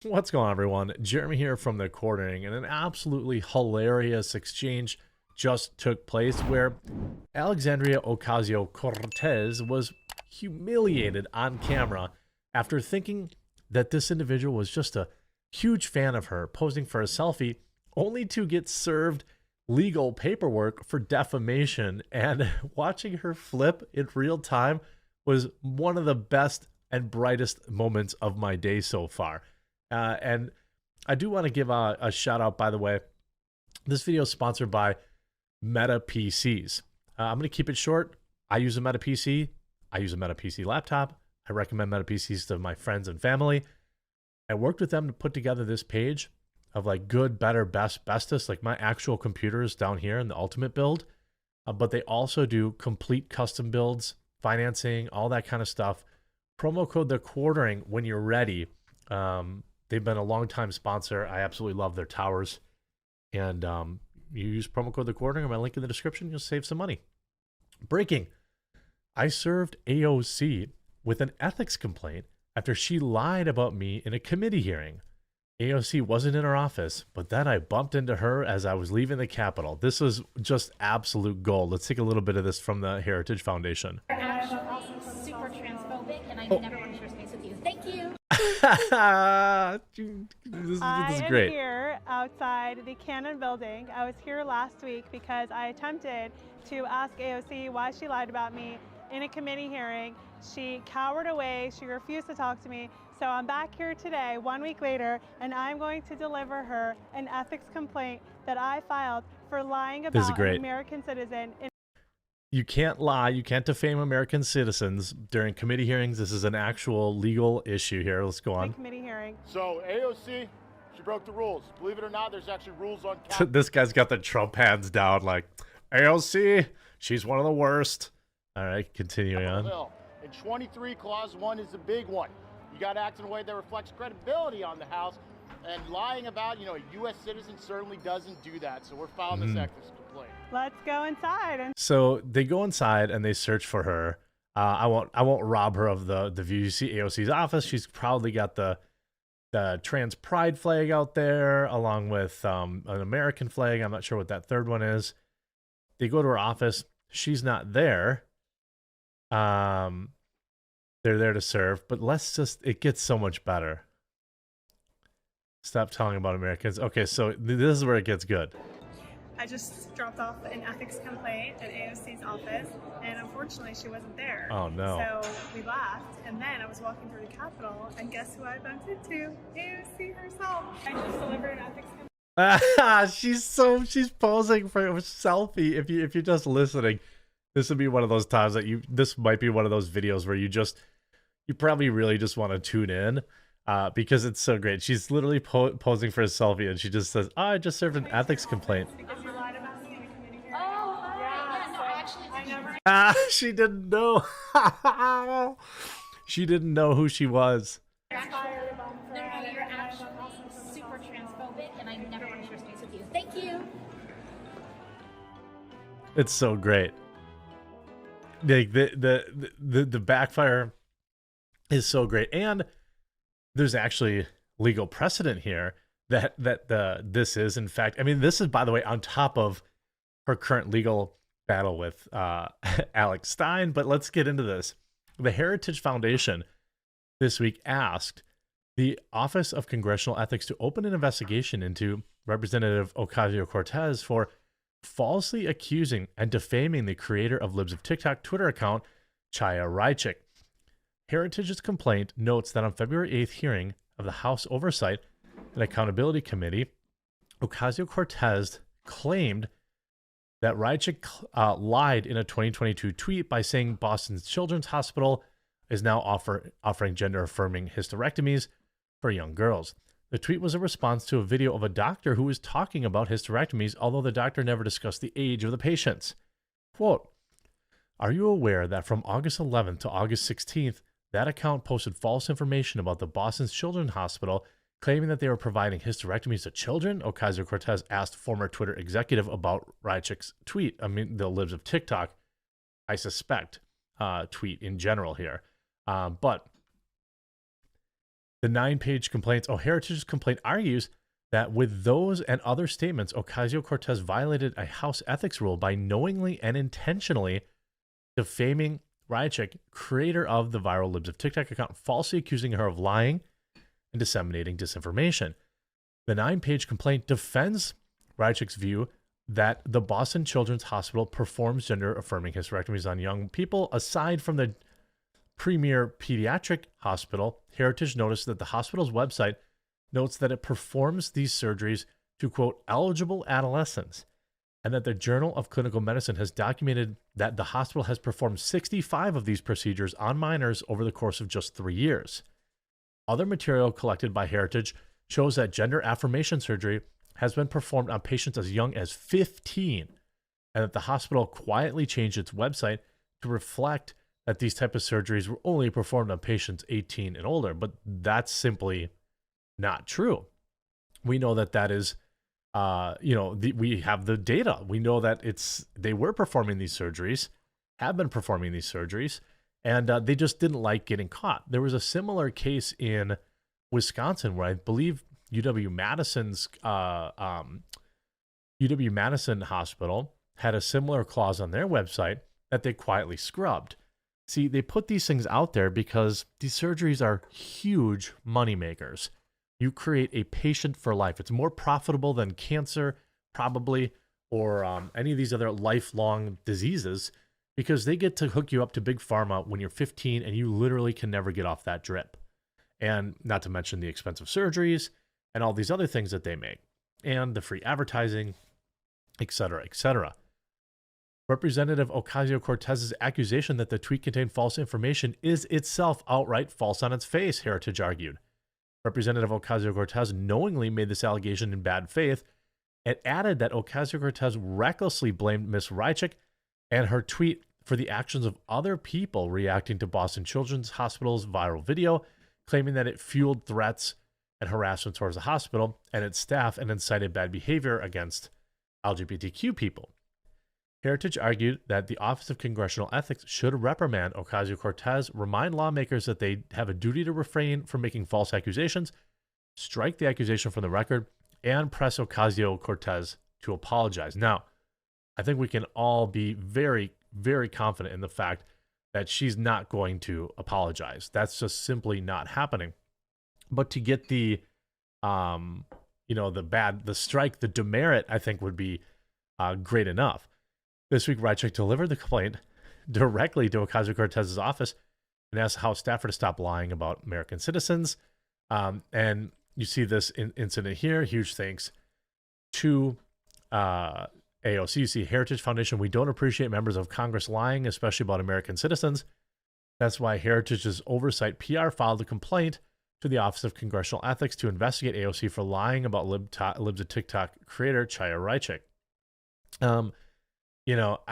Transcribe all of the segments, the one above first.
What's going on, everyone? Jeremy here from the Quartering, and an absolutely hilarious exchange just took place where Alexandria Ocasio-Cortez was humiliated on camera after thinking that this individual was just a huge fan of her, posing for a selfie, only to get served legal paperwork for defamation. And watching her flip in real time was one of the best and brightest moments of my day so far. And I do want to give a shout out, by the way. This video is sponsored by Meta PCs. I'm going to keep it short. I use a Meta PC. I use a Meta PC laptop. I recommend Meta PCs to my friends and family. I worked with them to put together this page of like good, better, best, bestest, like my actual computers down here in the ultimate build. But they also do complete custom builds, financing, all that kind of stuff. Promo code The Quartering when you're ready. They've been a long-time sponsor. I absolutely love their towers. And you use promo code The Quartering or my link in the description, you'll save some money. Breaking. I served AOC with an ethics complaint after she lied about me in a committee hearing. AOC wasn't in her office, but then I bumped into her as I was leaving the Capitol. This was just absolute gold. Let's take a little bit of this from the Heritage Foundation. You're actually super transphobic, and I never want to share space with you. Thank you. This I is am great. here outside the Cannon building. I was here last week because I attempted to ask AOC why she lied about me in a committee hearing. She cowered away. She refused to talk to me. So I'm back here today, 1 week later, and I'm going to deliver her an ethics complaint that I filed for lying about an American citizen. You can't lie. You can't defame American citizens during committee hearings. This is an actual legal issue here. Let's go on. Committee hearing. So AOC, she broke the rules. Believe it or not, there's actually rules on. This guy's got the Trump hands down, like AOC. She's one of the worst. All right, continuing on. And 23 clause 1 is the big one. You got to act in a way that reflects credibility on the House, and lying about, a U.S. citizen certainly doesn't do that. So we're filing this ethics complaint. Let's go inside. And so they go inside and they search for her. I won't rob her of the view. You see AOC's office. She's probably got the trans pride flag out there, along with an American flag. I'm not sure what that third one is. They go to her office. She's not there. They're there to serve, but it gets so much better. Stop telling about Americans. Okay, so this is where it gets good. I just dropped off an ethics complaint at AOC's office, and unfortunately she wasn't there. Oh no. So we left, and then I was walking through the Capitol, and guess who I bumped into? AOC herself. I just delivered an ethics complaint. She's posing for a selfie. If you're just listening, this would be one of those times that this might be one of those videos where you probably really just want to tune in. Because it's so great. She's literally posing for a selfie, and she just says, "Oh, I just served an ethics complaint." Because you lied about me in a committee hearing. Oh, yeah, no, actually, She didn't know. She didn't know who she was. you're actually super transphobic, and I never want to share space with you. Thank you. It's so great. Like the backfire is so great, and there's actually legal precedent here that this is, in fact, I mean, this is, by the way, on top of her current legal battle with Alex Stein. But let's get into this. The Heritage Foundation this week asked the Office of Congressional Ethics to open an investigation into Representative Ocasio-Cortez for falsely accusing and defaming the creator of Libs of TikTok Twitter account, Chaya Raichik. Heritage's complaint notes that on February 8th hearing of the House Oversight and Accountability Committee, Ocasio-Cortez claimed that Raichik lied in a 2022 tweet by saying Boston's Children's Hospital is now offering gender-affirming hysterectomies for young girls. The tweet was a response to a video of a doctor who was talking about hysterectomies, although the doctor never discussed the age of the patients. Quote, "Are you aware that from August 11th to August 16th, that account posted false information about the Boston's Children's Hospital, claiming that they were providing hysterectomies to children?" Ocasio-Cortez asked former Twitter executive about Raichik's tweet. I mean, the Libs of TikTok, I suspect, tweet in general here. But The 9-page complaints, Heritage's complaint argues that with those and other statements, Ocasio-Cortez violated a House ethics rule by knowingly and intentionally defaming Rychik, creator of the viral Libs of TikTok account, falsely accusing her of lying and disseminating disinformation. The 9-page complaint defends Rychik's view that the Boston Children's Hospital performs gender-affirming hysterectomies on young people. Aside from the premier pediatric hospital, Heritage noticed that the hospital's website notes that it performs these surgeries to, quote, eligible adolescents, and that the Journal of Clinical Medicine has documented that the hospital has performed 65 of these procedures on minors over the course of just 3 years. Other material collected by Heritage shows that gender affirmation surgery has been performed on patients as young as 15, and that the hospital quietly changed its website to reflect that these type of surgeries were only performed on patients 18 and older. But that's simply not true. We know that that is, we have the data. We know that they were performing these surgeries, have been performing these surgeries, and they just didn't like getting caught. There was a similar case in Wisconsin where I believe UW-Madison Hospital had a similar clause on their website that they quietly scrubbed. See, they put these things out there because these surgeries are huge money makers. You create a patient for life. It's more profitable than cancer, probably, or any of these other lifelong diseases, because they get to hook you up to big pharma when you're 15 and you literally can never get off that drip. And not to mention the expensive surgeries and all these other things that they make, and the free advertising, et cetera, et cetera. Representative Ocasio-Cortez's accusation that the tweet contained false information is itself outright false on its face, Heritage argued. Representative Ocasio-Cortez knowingly made this allegation in bad faith and added that Ocasio-Cortez recklessly blamed Ms. Rychik and her tweet for the actions of other people reacting to Boston Children's Hospital's viral video, claiming that it fueled threats and harassment towards the hospital and its staff and incited bad behavior against LGBTQ people. Heritage argued that the Office of Congressional Ethics should reprimand Ocasio-Cortez, remind lawmakers that they have a duty to refrain from making false accusations, strike the accusation from the record, and press Ocasio-Cortez to apologize. Now, I think we can all be very, very confident in the fact that she's not going to apologize. That's just simply not happening. But to get the strike, the demerit, I think would be great enough. This week, Rychik delivered the complaint directly to Ocasio-Cortez's office and asked House staffer to stop lying about American citizens. And you see this incident here. Huge thanks to AOC. You see Heritage Foundation. We don't appreciate members of Congress lying, especially about American citizens. That's why Heritage's Oversight PR filed a complaint to the Office of Congressional Ethics to investigate AOC for lying about Libs of TikTok creator Chaya Rychik.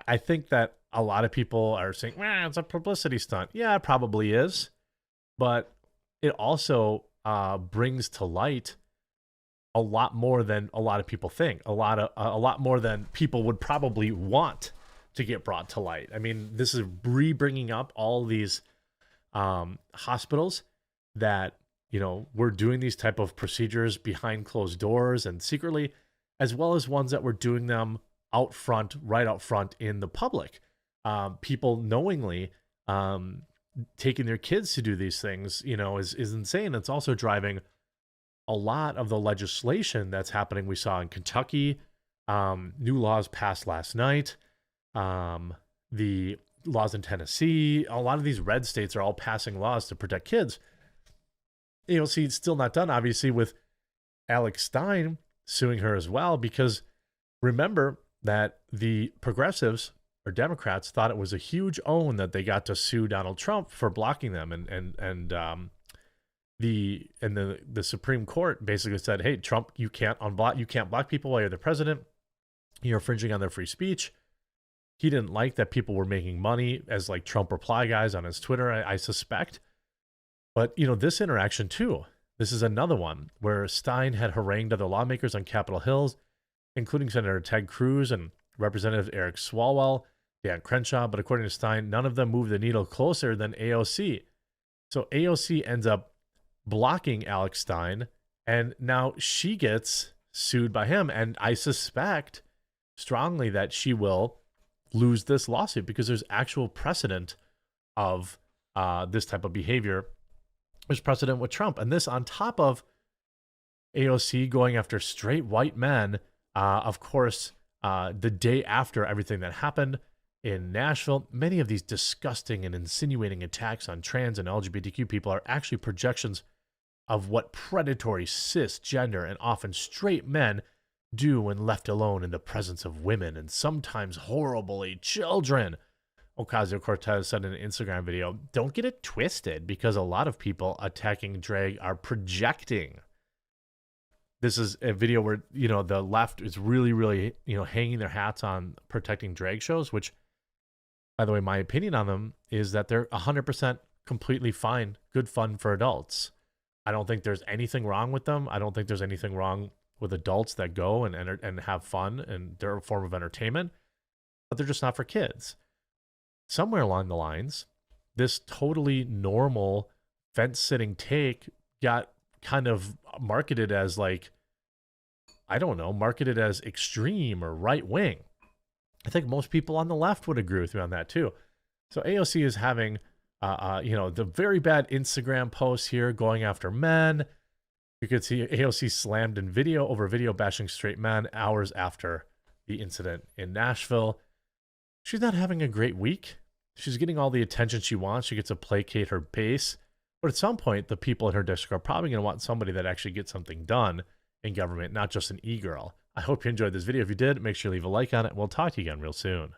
I think that a lot of people are saying, it's a publicity stunt. Yeah, it probably is. But it also brings to light a lot more than a lot of people think. A lot more than people would probably want to get brought to light. I mean, this is bringing up all these hospitals that, were doing these type of procedures behind closed doors and secretly, as well as ones that were doing them right out front in the public. People knowingly taking their kids to do these things, is insane. It's also driving a lot of the legislation that's happening. We saw in Kentucky, new laws passed last night. The laws in Tennessee, a lot of these red states are all passing laws to protect kids. AOC is still not done, obviously, with Alex Stein suing her as well, because remember that the progressives or Democrats thought it was a huge own that they got to sue Donald Trump for blocking them, and the Supreme Court basically said, hey, Trump, you can't block people while you're the president. You're infringing on their free speech. He didn't like that people were making money as like Trump reply guys on his Twitter, I suspect. But, this interaction too, this is another one where Stein had harangued other lawmakers on Capitol Hill, including Senator Ted Cruz and Representative Eric Swalwell, Dan Crenshaw. But according to Stein, none of them moved the needle closer than AOC. So AOC ends up blocking Alex Stein, and now she gets sued by him. And I suspect strongly that she will lose this lawsuit because there's actual precedent of this type of behavior. There's precedent with Trump. And this on top of AOC going after straight white men, of course, the day after everything that happened in Nashville. Many of these disgusting and insinuating attacks on trans and LGBTQ people are actually projections of what predatory, cisgender, and often straight men do when left alone in the presence of women and sometimes horribly children. Ocasio-Cortez said in an Instagram video, don't get it twisted because a lot of people attacking drag are projecting. This is a video where, you know, the left is really, really, you know, hanging their hats on protecting drag shows, which, by the way, my opinion on them is that they're 100% completely fine, good fun for adults. I don't think there's anything wrong with them. I don't think there's anything wrong with adults that go and have fun, and they're a form of entertainment, but they're just not for kids. Somewhere along the lines, this totally normal fence-sitting take got kind of marketed as like, I don't know, marketed as extreme or right-wing. I think most people on the left would agree with me on that too. So AOC is having, you know, the very bad Instagram posts here going after men. You could see AOC slammed in video over video bashing straight men hours after the incident in Nashville. She's not having a great week. She's getting all the attention she wants. She gets to placate her base. But at some point, the people in her district are probably going to want somebody that actually gets something done in government, not just an e-girl. I hope you enjoyed this video. If you did, make sure you leave a like on it. We'll talk to you again real soon.